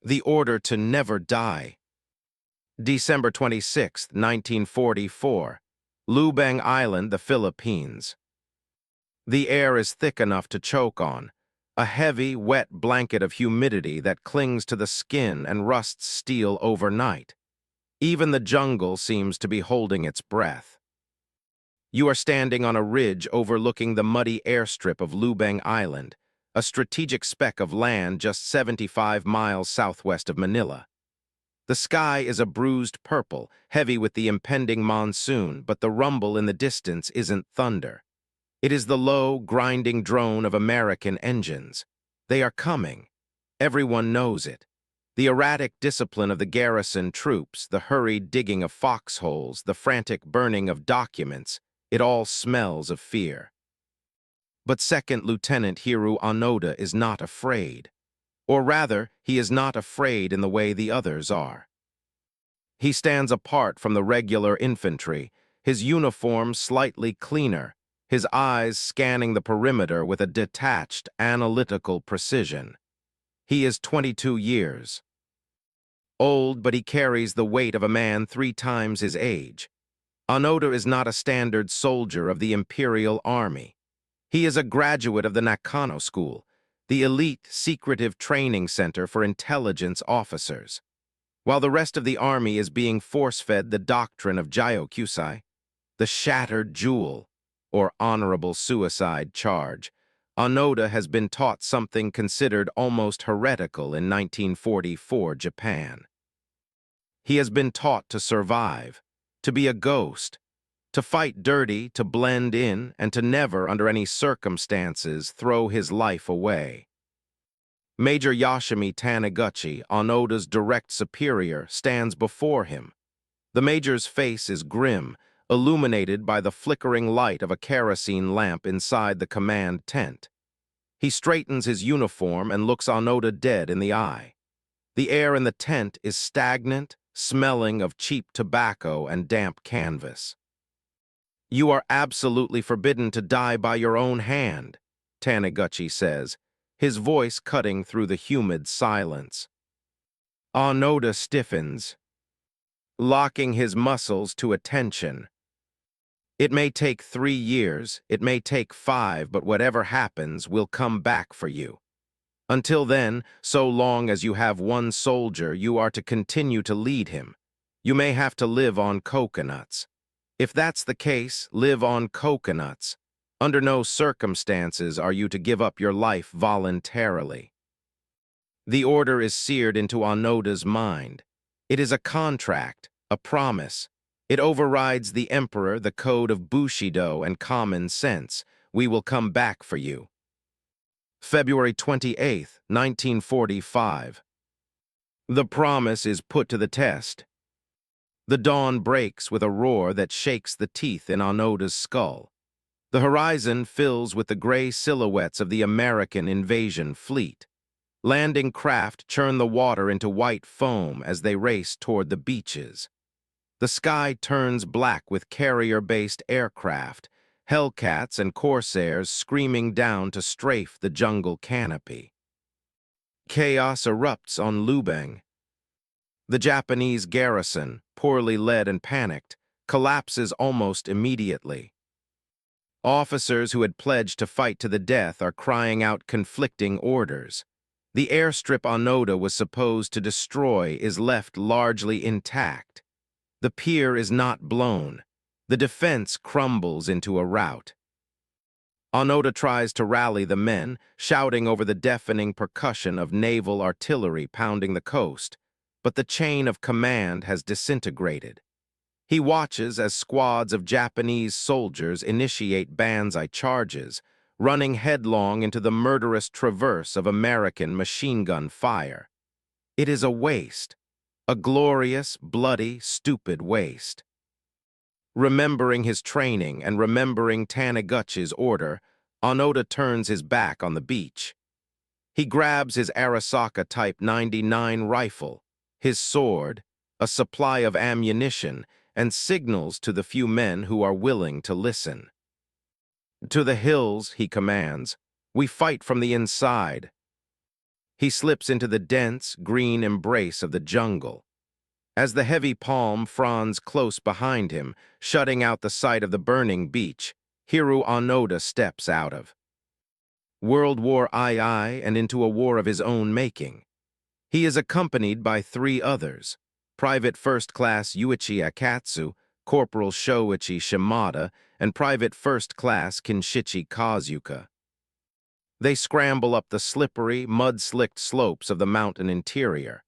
The order to never die. December 26, 1944. Lubang Island, the Philippines. The air is thick enough to choke on, a heavy, wet blanket of humidity that clings to the skin and rusts steel overnight. Even the jungle seems to be holding its breath. You are standing on a ridge overlooking the muddy airstrip of Lubang Island, a strategic speck of land just 75 miles southwest of Manila. The sky is a bruised purple, heavy with the impending monsoon, but the rumble in the distance isn't thunder. It is the low, grinding drone of American engines. They are coming. Everyone knows it. The erratic discipline of the garrison troops, the hurried digging of foxholes, the frantic burning of documents, it all smells of fear. But Second Lieutenant Hiroo Onoda is not afraid. Or rather, he is not afraid in the way the others are. He stands apart from the regular infantry, his uniform slightly cleaner, his eyes scanning the perimeter with a detached, analytical precision. He is 22 years. Old, but he carries the weight of a man 3 times his age. Onoda is not a standard soldier of the Imperial Army. He is a graduate of the Nakano School, the elite, secretive training center for intelligence officers. While the rest of the army is being force-fed the doctrine of WWII, the shattered jewel, or honorable suicide charge, Onoda has been taught something considered almost heretical in 1944 Japan. He has been taught to survive, to be a ghost, to fight dirty, to blend in, and to never, under any circumstances, throw his life away. Major Yoshimi Taniguchi, Onoda's direct superior, stands before him. The major's face is grim, illuminated by the flickering light of a kerosene lamp inside the command tent. He straightens his uniform and looks Onoda dead in the eye. The air in the tent is stagnant, smelling of cheap tobacco and damp canvas. "You are absolutely forbidden to die by your own hand," Taniguchi says, his voice cutting through the humid silence. Onoda stiffens, locking his muscles to attention. "It may take 3 years, it may take 5, but whatever happens, we'll come back for you. Until then, so long as you have one soldier, you are to continue to lead him. You may have to live on coconuts. If that's the case, live on coconuts. Under no circumstances are you to give up your life voluntarily." The order is seared into Onoda's mind. It is a contract, a promise. It overrides the emperor, the code of Bushido, and common sense. We will come back for you. February 28, 1945. The promise is put to the test. The dawn breaks with a roar that shakes the teeth in Onoda's skull. The horizon fills with the gray silhouettes of the American invasion fleet. Landing craft churn the water into white foam as they race toward the beaches. The sky turns black with carrier-based aircraft, Hellcats and Corsairs screaming down to strafe the jungle canopy. Chaos erupts on Lubang. The Japanese garrison, poorly led and panicked, collapses almost immediately. Officers who had pledged to fight to the death are crying out conflicting orders. The airstrip Onoda was supposed to destroy is left largely intact. The pier is not blown. The defense crumbles into a rout. Onoda tries to rally the men, shouting over the deafening percussion of naval artillery pounding the coast, but the chain of command has disintegrated. He watches as squads of Japanese soldiers initiate banzai charges, running headlong into the murderous traverse of American machine gun fire. It is a waste, a glorious, bloody, stupid waste. Remembering his training and remembering Taniguchi's order, Onoda turns his back on the beach. He grabs his Arisaka Type 99 rifle, his sword, a supply of ammunition, and signals to the few men who are willing to listen. "To the hills," he commands. "We fight from the inside." He slips into the dense, green embrace of the jungle. As the heavy palm fronds close behind him, shutting out the sight of the burning beach, Hiroo Onoda steps out of World War II and into a war of his own making. He is accompanied by three others: Private First Class Yuichi Akatsu, Corporal Shoichi Shimada, and Private First Class Kinshichi Kazuka. They scramble up the slippery, mud-slicked slopes of the mountain interior.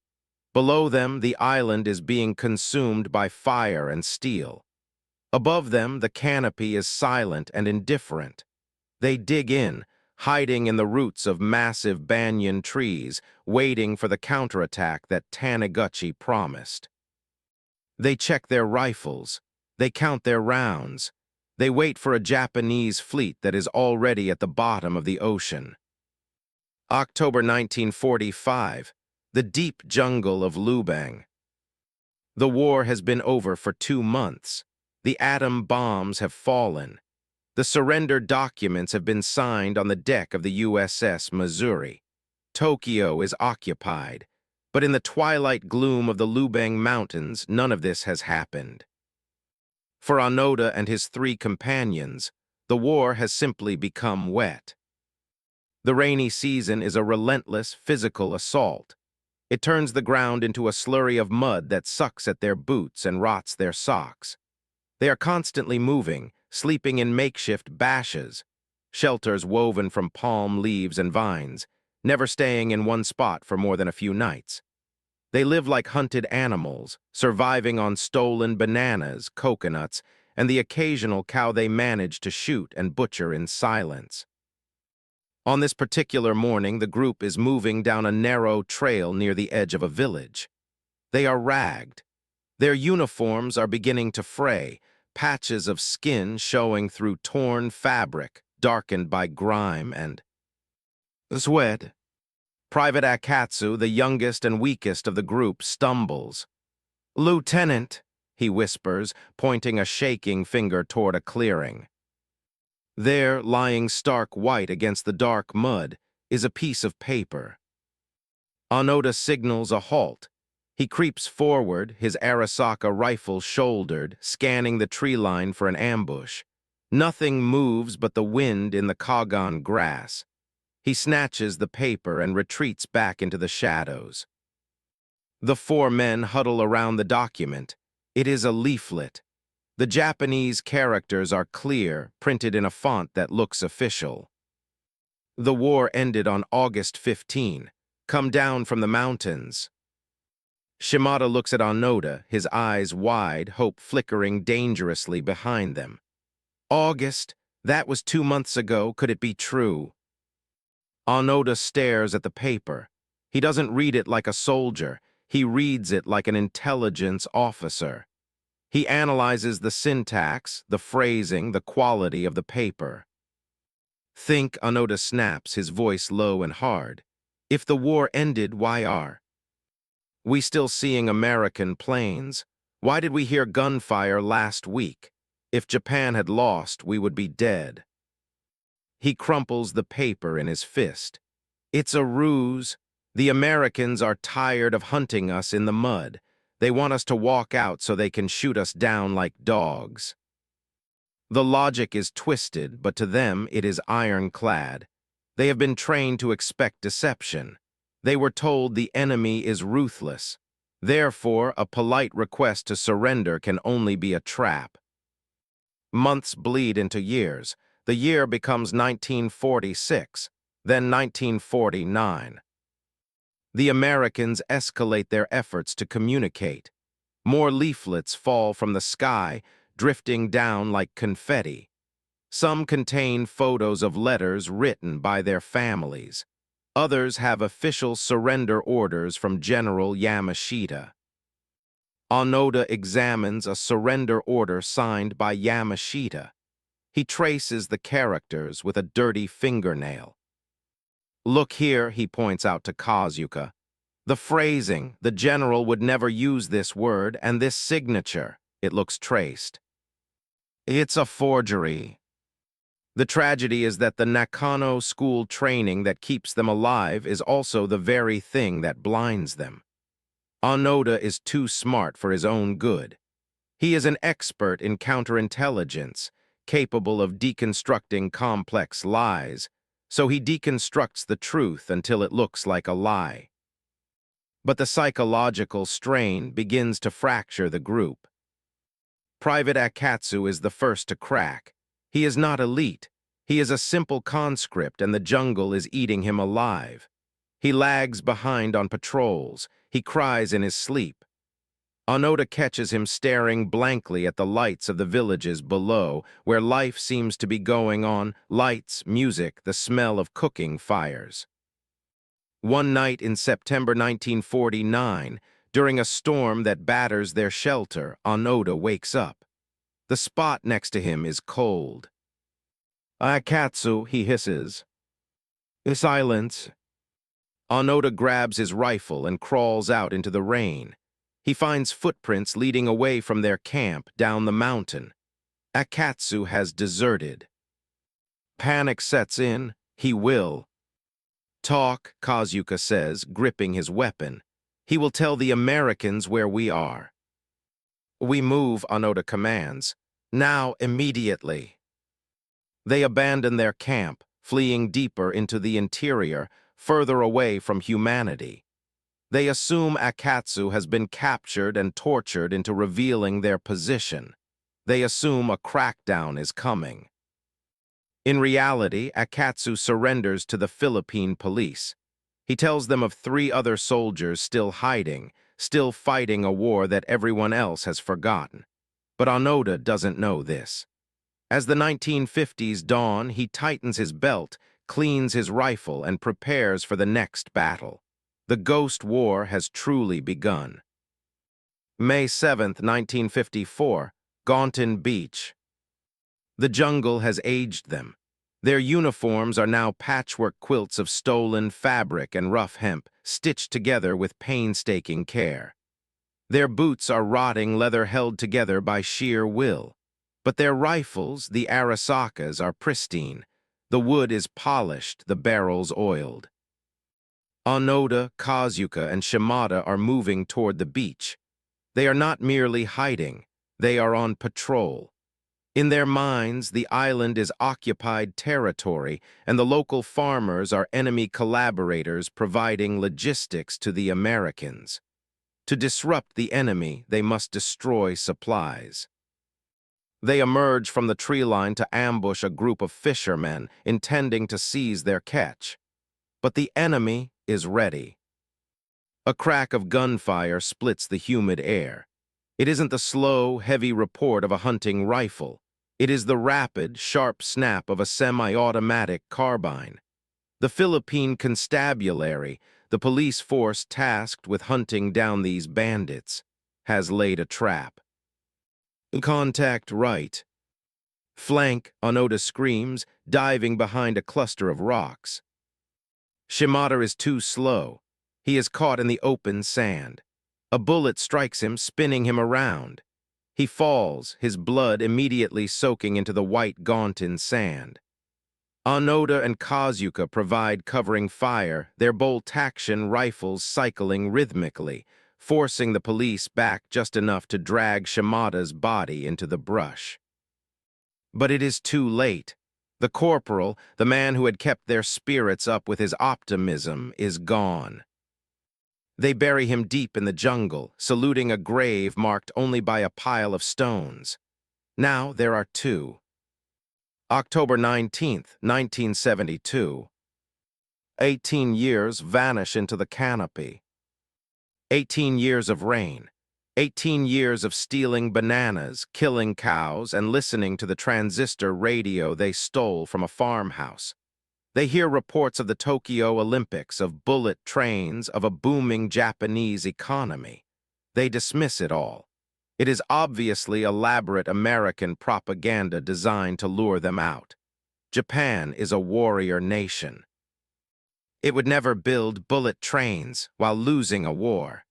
Below them, the island is being consumed by fire and steel. Above them, the canopy is silent and indifferent. They dig in, hiding in the roots of massive banyan trees, waiting for the counterattack that Taniguchi promised. They check their rifles. They count their rounds. They wait for a Japanese fleet that is already at the bottom of the ocean. October 1945, the deep jungle of Lubang. The war has been over for 2 months. The atom bombs have fallen. The surrender documents have been signed on the deck of the USS Missouri. Tokyo is occupied, but in the twilight gloom of the Lubang Mountains, none of this has happened. For Onoda and his three companions, the war has simply become wet. The rainy season is a relentless physical assault. It turns the ground into a slurry of mud that sucks at their boots and rots their socks. They are constantly moving, sleeping in makeshift bashes, shelters woven from palm leaves and vines, never staying in one spot for more than a few nights. They live like hunted animals, surviving on stolen bananas, coconuts, and the occasional cow they manage to shoot and butcher in silence. On this particular morning, the group is moving down a narrow trail near the edge of a village. They are ragged. Their uniforms are beginning to fray, patches of skin showing through torn fabric, darkened by grime and sweat. Private Akatsu, the youngest and weakest of the group, stumbles. "Lieutenant," he whispers, pointing a shaking finger toward a clearing. There, lying stark white against the dark mud, is a piece of paper. Onoda signals a halt. He creeps forward, his Arasaka rifle shouldered, scanning the tree line for an ambush. Nothing moves but the wind in the Kagan grass. He snatches the paper and retreats back into the shadows. The four men huddle around the document. It is a leaflet. The Japanese characters are clear, printed in a font that looks official. The war ended on August 15. Come down from the mountains. Shimada looks at Onoda, his eyes wide, hope flickering dangerously behind them. August? That was 2 months ago. Could it be true? Onoda stares at the paper. He doesn't read it like a soldier. He reads it like an intelligence officer. He analyzes the syntax, the phrasing, the quality of the paper. Think, Onoda snaps, his voice low and hard. If the war ended, why are we still seeing American planes? Why did we hear gunfire last week? If Japan had lost, we would be dead. He crumples the paper in his fist. It's a ruse. The Americans are tired of hunting us in the mud. They want us to walk out so they can shoot us down like dogs. The logic is twisted, but to them it is ironclad. They have been trained to expect deception. They were told the enemy is ruthless. Therefore, a polite request to surrender can only be a trap. Months bleed into years. The year becomes 1946, then 1949. The Americans escalate their efforts to communicate. More leaflets fall from the sky, drifting down like confetti. Some contain photos of letters written by their families. Others have official surrender orders from General Yamashita. Onoda examines a surrender order signed by Yamashita. He traces the characters with a dirty fingernail. Look here, he points out to Kazuka. The phrasing, the general would never use this word, and this signature, it looks traced. It's a forgery. The tragedy is that the Nakano school training that keeps them alive is also the very thing that blinds them. Onoda is too smart for his own good. He is an expert in counterintelligence, capable of deconstructing complex lies, so he deconstructs the truth until it looks like a lie. But the psychological strain begins to fracture the group. Private Akatsu is the first to crack. He is not elite. He is a simple conscript, and the jungle is eating him alive. He lags behind on patrols. He cries in his sleep. Onoda catches him staring blankly at the lights of the villages below, where life seems to be going on, lights, music, the smell of cooking fires. One night in September 1949, during a storm that batters their shelter, Onoda wakes up. The spot next to him is cold. "Akatsu," he hisses. Silence. Onoda grabs his rifle and crawls out into the rain. He finds footprints leading away from their camp down the mountain. Akatsu has deserted. Panic sets in. He will. "Talk," Kazuka says, gripping his weapon. "He will tell the Americans where we are." "We move," Onoda commands. "Now, immediately." They abandon their camp, fleeing deeper into the interior, further away from humanity. They assume Akatsu has been captured and tortured into revealing their position. They assume a crackdown is coming. In reality, Akatsu surrenders to the Philippine police. He tells them of 3 other soldiers still hiding, still fighting a war that everyone else has forgotten. But Onoda doesn't know this. As the 1950s dawn, he tightens his belt, cleans his rifle, and prepares for the next battle. The Ghost War has truly begun. May 7, 1954, Gaunton Beach. The jungle has aged them. Their uniforms are now patchwork quilts of stolen fabric and rough hemp, stitched together with painstaking care. Their boots are rotting leather held together by sheer will. But their rifles, the Arasakas, are pristine. The wood is polished, the barrels oiled. Onoda, Kazuka, and Shimada are moving toward the beach. They are not merely hiding. They are on patrol. In their minds, the island is occupied territory, and the local farmers are enemy collaborators providing logistics to the Americans. To disrupt the enemy, they must destroy supplies. They emerge from the tree line to ambush a group of fishermen, intending to seize their catch. But the enemy is ready. A crack of gunfire splits the humid air. It isn't the slow, heavy report of a hunting rifle. It is the rapid, sharp snap of a semi-automatic carbine. The Philippine Constabulary, the police force tasked with hunting down these bandits, has laid a trap. Contact right. Flank, Onoda screams, diving behind a cluster of rocks. Shimada is too slow. He is caught in the open sand. A bullet strikes him, spinning him around. He falls, his blood immediately soaking into the white Gaunton sand. Onoda and Kazuka provide covering fire, their bolt-action rifles cycling rhythmically, forcing the police back just enough to drag Shimada's body into the brush. But it is too late. The corporal, the man who had kept their spirits up with his optimism, is gone. They bury him deep in the jungle, saluting a grave marked only by a pile of stones. Now there are 2. October 19th, 1972. 18 years vanish into the canopy. 18 years of rain. 18 years of stealing bananas, killing cows, and listening to the transistor radio they stole from a farmhouse. They hear reports of the Tokyo Olympics, of bullet trains, of a booming Japanese economy. They dismiss it all. It is obviously elaborate American propaganda designed to lure them out. Japan is a warrior nation. It would never build bullet trains while losing a war.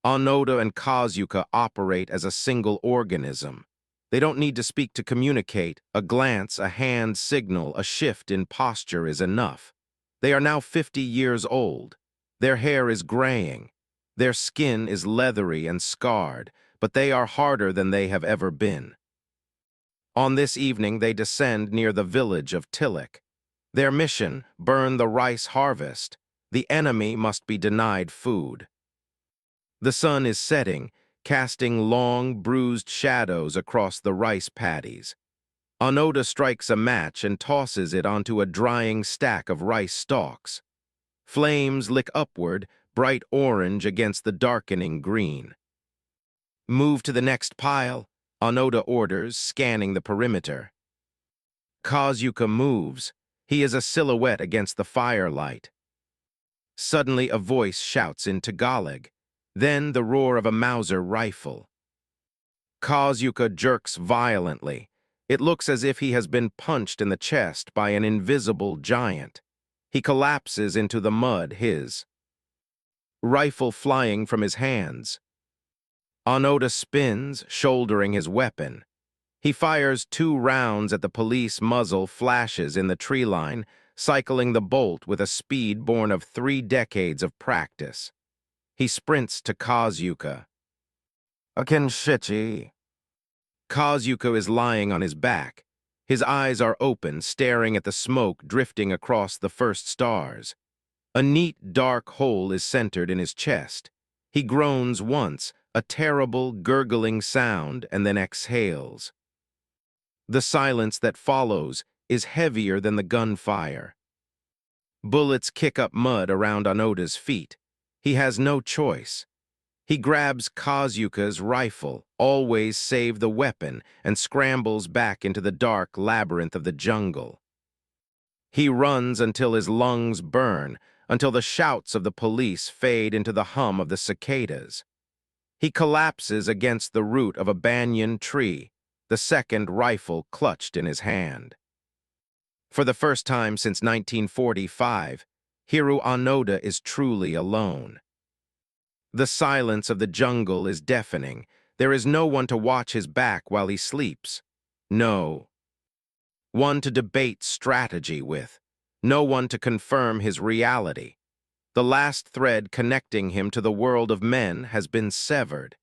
Onoda and Kazuka operate as a single organism. They don't need to speak to communicate. A glance, a hand signal, a shift in posture is enough. They are now 50 years old. Their hair is graying. Their skin is leathery and scarred, but they are harder than they have ever been. On this evening, they descend near the village of Tillich. Their mission, burn the rice harvest. The enemy must be denied food. The sun is setting, casting long, bruised shadows across the rice paddies. Onoda strikes a match and tosses it onto a drying stack of rice stalks. Flames lick upward, bright orange against the darkening green. Move to the next pile, Onoda orders, scanning the perimeter. Kazuka moves. He is a silhouette against the firelight. Suddenly a voice shouts in Tagalog. Then the roar of a Mauser rifle. Kazuka jerks violently. It looks as if he has been punched in the chest by an invisible giant. He collapses into the mud, his rifle flying from his hands. Onoda spins, shouldering his weapon. He fires 2 rounds at the police muzzle flashes in the tree line, cycling the bolt with a speed born of 3 decades of practice. He sprints to Kazuka. Akenshichi. Kazuka is lying on his back. His eyes are open, staring at the smoke drifting across the first stars. A neat, dark hole is centered in his chest. He groans once, a terrible, gurgling sound, and then exhales. The silence that follows is heavier than the gunfire. Bullets kick up mud around Onoda's feet. He has no choice. He grabs Kazuka's rifle, always save the weapon, and scrambles back into the dark labyrinth of the jungle. He runs until his lungs burn, until the shouts of the police fade into the hum of the cicadas. He collapses against the root of a banyan tree, the second rifle clutched in his hand. For the first time since 1945, Hiroo Onoda is truly alone. The silence of the jungle is deafening. There is no one to watch his back while he sleeps. No one to debate strategy with. No one to confirm his reality. The last thread connecting him to the world of men has been severed.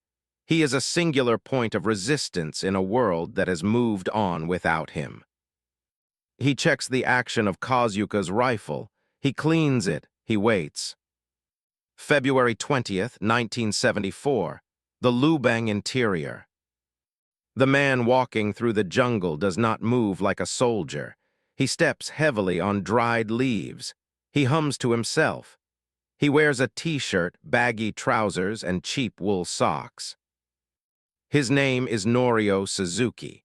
He is a singular point of resistance in a world that has moved on without him. He checks the action of Kazuka's rifle. He cleans it. He waits. February 20th, 1974. The Lubang interior. The man walking through the jungle does not move like a soldier. He steps heavily on dried leaves. He hums to himself. He wears a t-shirt, baggy trousers, and cheap wool socks. His name is Norio Suzuki.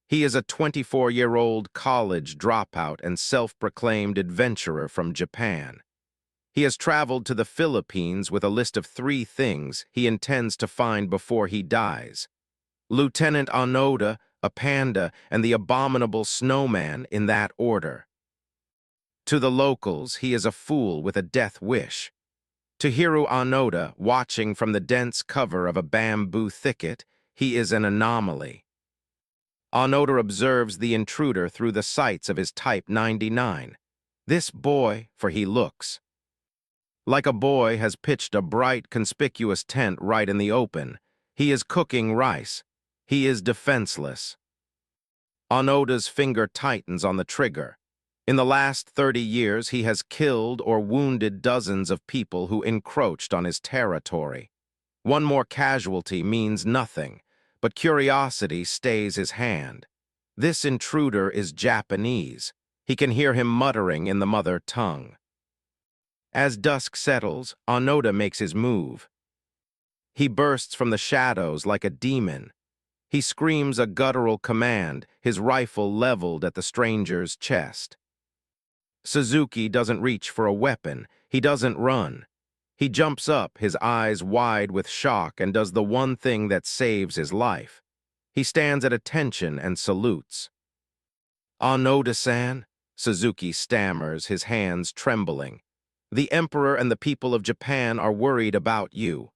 He is a 24-year-old college dropout and self-proclaimed adventurer from Japan. He has traveled to the Philippines with a list of 3 things he intends to find before he dies. Lieutenant Onoda, a panda, and the abominable snowman in that order. To the locals, he is a fool with a death wish. To Hiroo Onoda, watching from the dense cover of a bamboo thicket, he is an anomaly. Onoda observes the intruder through the sights of his Type 99. This boy, for he looks like a boy, has pitched a bright, conspicuous tent right in the open. He is cooking rice. He is defenseless. Onoda's finger tightens on the trigger. In the last 30 years, he has killed or wounded dozens of people who encroached on his territory. One more casualty means nothing, but curiosity stays his hand. This intruder is Japanese. He can hear him muttering in the mother tongue. As dusk settles, Onoda makes his move. He bursts from the shadows like a demon. He screams a guttural command, his rifle leveled at the stranger's chest. Suzuki doesn't reach for a weapon. He doesn't run. He jumps up, his eyes wide with shock, and does the one thing that saves his life. He stands at attention and salutes. "Onoda-san," Suzuki stammers, his hands trembling. "The Emperor and the people of Japan are worried about you."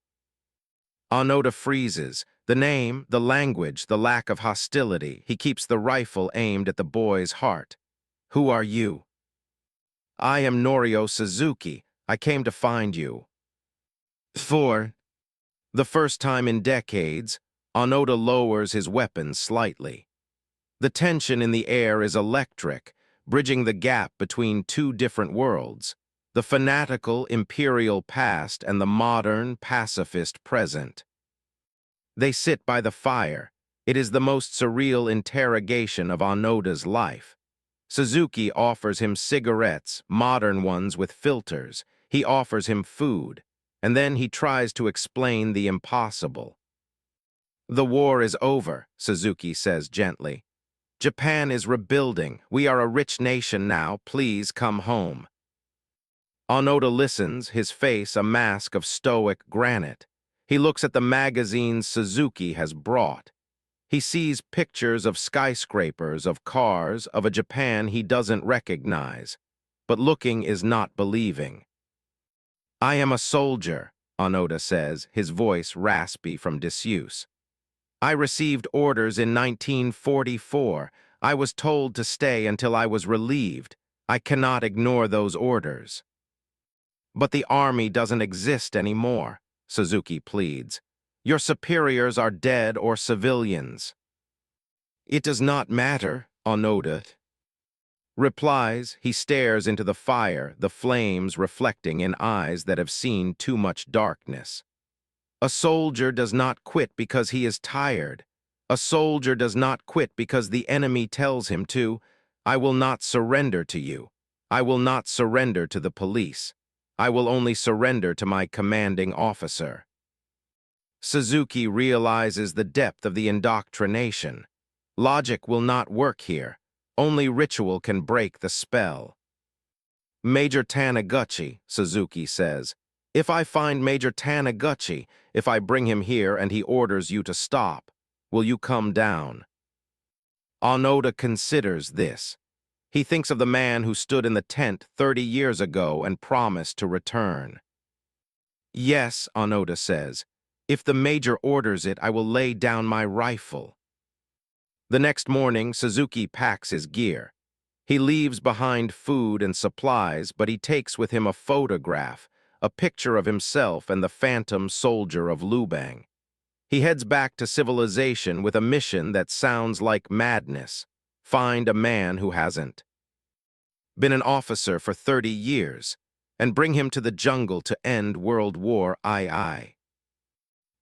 Onoda freezes, The name, the language, the lack of hostility. He keeps the rifle aimed at the boy's heart. Who are you? I am Norio Suzuki. I came to find you. For the first time in decades, Onoda lowers his weapon slightly. The tension in the air is electric, bridging the gap between two different worlds, the fanatical imperial past and the modern pacifist present. They sit by the fire. It is the most surreal interrogation of Onoda's life. Suzuki offers him cigarettes, modern ones with filters. He offers him food, and then he tries to explain the impossible. The war is over, Suzuki says gently. Japan is rebuilding. We are a rich nation now. Please come home. Onoda listens, his face a mask of stoic granite. He looks at the magazines Suzuki has brought. He sees pictures of skyscrapers, of cars, of a Japan he doesn't recognize. But looking is not believing. I am a soldier, Onoda says, his voice raspy from disuse. I received orders in 1944. I was told to stay until I was relieved. I cannot ignore those orders. But the army doesn't exist anymore, Suzuki pleads. Your superiors are dead or civilians. It does not matter, Onoda replies. He stares into the fire, the flames reflecting in eyes that have seen too much darkness. A soldier does not quit because he is tired. A soldier does not quit because the enemy tells him to. I will not surrender to you. I will not surrender to the police. I will only surrender to my commanding officer. Suzuki realizes the depth of the indoctrination. Logic will not work here. Only ritual can break the spell. Major Taniguchi, Suzuki says. If I find Major Taniguchi, if I bring him here and he orders you to stop, will you come down? Onoda considers this. He thinks of the man who stood in the tent 30 years ago and promised to return. Yes, Onoda says. If the major orders it, I will lay down my rifle. The next morning, Suzuki packs his gear. He leaves behind food and supplies, but he takes with him a photograph, a picture of himself and the phantom soldier of Lubang. He heads back to civilization with a mission that sounds like madness. Find a man who hasn't been an officer for 30 years, and bring him to the jungle to end World War II.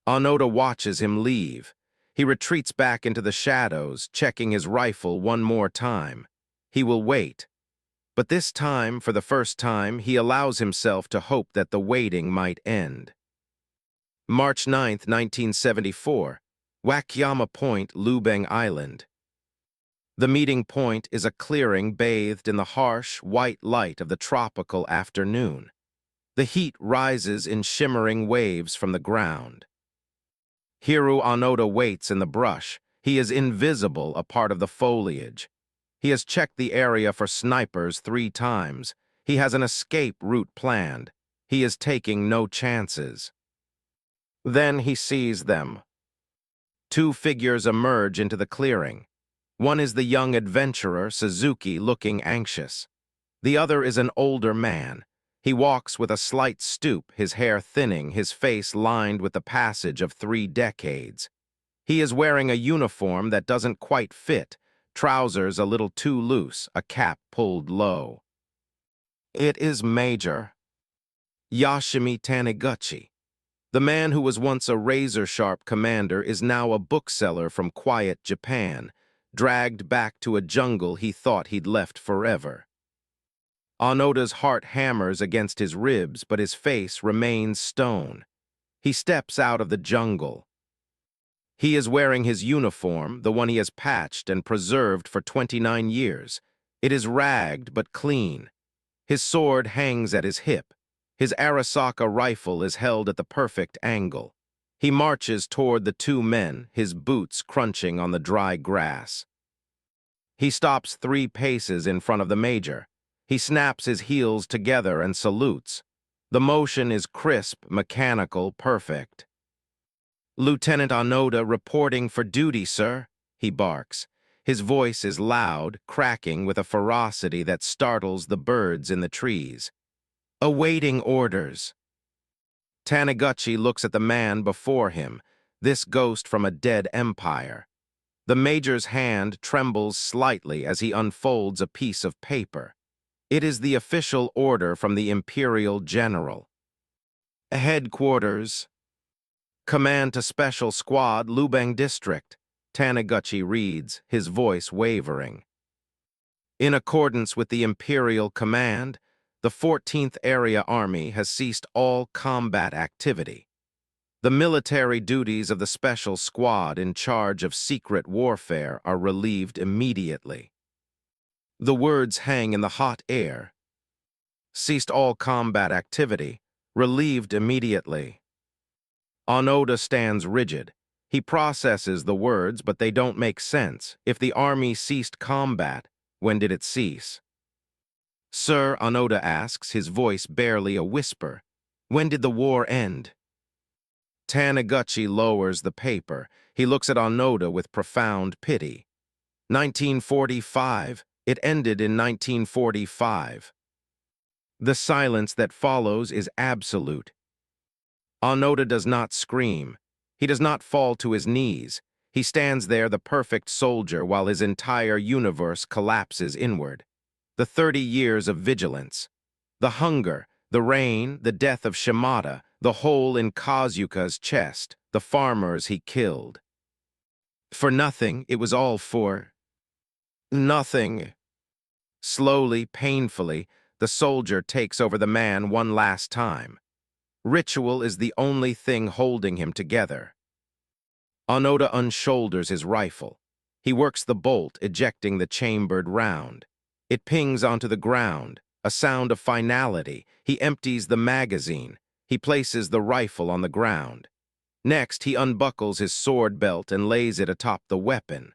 Onoda watches him leave. He retreats back into the shadows, checking his rifle one more time. He will wait. But this time, for the first time, he allows himself to hope that the waiting might end. March 9, 1974, Wakayama Point, Lubang Island. The meeting point is a clearing bathed in the harsh, white light of the tropical afternoon. The heat rises in shimmering waves from the ground. Hiroo Onoda waits in the brush. He is invisible, a part of the foliage. He has checked the area for snipers 3 times. He has an escape route planned. He is taking no chances. Then he sees them. 2 figures emerge into the clearing. One is the young adventurer, Suzuki, looking anxious. The other is an older man. He walks with a slight stoop, his hair thinning, his face lined with the passage of 3 decades. He is wearing a uniform that doesn't quite fit, trousers a little too loose, a cap pulled low. It is Major Yoshimi Taniguchi. The man who was once a razor-sharp commander is now a bookseller from quiet Japan, dragged back to a jungle he thought he'd left forever. Onoda's heart hammers against his ribs, but his face remains stone. He steps out of the jungle. He is wearing his uniform, the one he has patched and preserved for 29 years. It is ragged but clean. His sword hangs at his hip. His Arasaka rifle is held at the perfect angle. He marches toward the 2 men, his boots crunching on the dry grass. He stops 3 paces in front of the major. He snaps his heels together and salutes. The motion is crisp, mechanical, perfect. "Lieutenant Onoda reporting for duty, sir," he barks. His voice is loud, cracking with a ferocity that startles the birds in the trees. "Awaiting orders." Taniguchi looks at the man before him, this ghost from a dead empire. The major's hand trembles slightly as he unfolds a piece of paper. It is the official order from the Imperial General. "Headquarters. Command to Special Squad, Lubang District," Taniguchi reads, his voice wavering. In accordance with the Imperial Command, the 14th Area Army has ceased all combat activity. The military duties of the Special Squad in charge of secret warfare are relieved immediately. The words hang in the hot air. Ceased all combat activity, relieved immediately. Onoda stands rigid. He processes the words, but they don't make sense. If the army ceased combat, when did it cease? "Sir," Onoda asks, his voice barely a whisper, "when did the war end?" Taniguchi lowers the paper. He looks at Onoda with profound pity. 1945. It ended in 1945. The silence that follows is absolute. Onoda does not scream. He does not fall to his knees. He stands there the perfect soldier while his entire universe collapses inward. The 30 years of vigilance. The hunger, the rain, the death of Shimada, the hole in Kazuka's chest, the farmers he killed. For nothing, it was all for nothing. Slowly, painfully, the soldier takes over the man one last time. Ritual is the only thing holding him together. Onoda unshoulders his rifle. He works the bolt, ejecting the chambered round. It pings onto the ground, a sound of finality. He empties the magazine. He places the rifle on the ground. Next, he unbuckles his sword belt and lays it atop the weapon.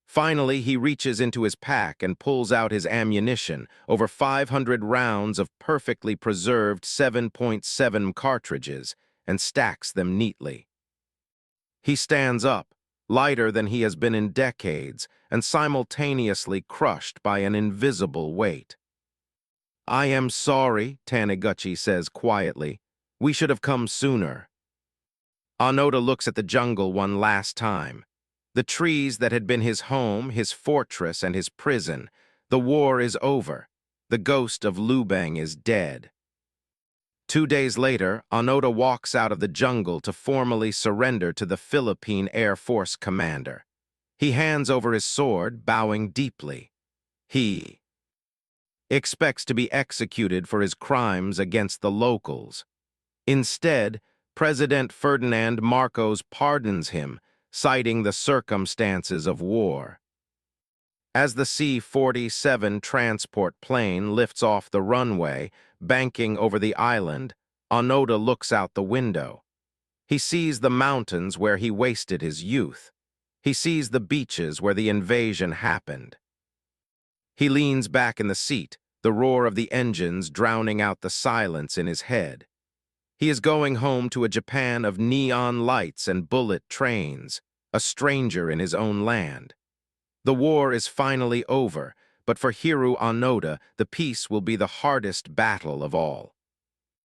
Finally, he reaches into his pack and pulls out his ammunition, over 500 rounds of perfectly preserved 7.7 cartridges, and stacks them neatly. He stands up, lighter than he has been in decades, and simultaneously crushed by an invisible weight. "I am sorry," Taniguchi says quietly. "We should have come sooner." Onoda looks at the jungle one last time. The trees that had been his home, his fortress, and his prison. The war is over. The ghost of Lubang is dead. 2 days later, Onoda walks out of the jungle to formally surrender to the Philippine Air Force commander. He hands over his sword, bowing deeply. He expects to be executed for his crimes against the locals. Instead, President Ferdinand Marcos pardons him, citing the circumstances of war. As the C-47 transport plane lifts off the runway, banking over the island, Onoda looks out the window. He sees the mountains where he wasted his youth. He sees the beaches where the invasion happened. He leans back in the seat, the roar of the engines drowning out the silence in his head. He is going home to a Japan of neon lights and bullet trains, a stranger in his own land. The war is finally over, but for Hiroo Onoda, the peace will be the hardest battle of all.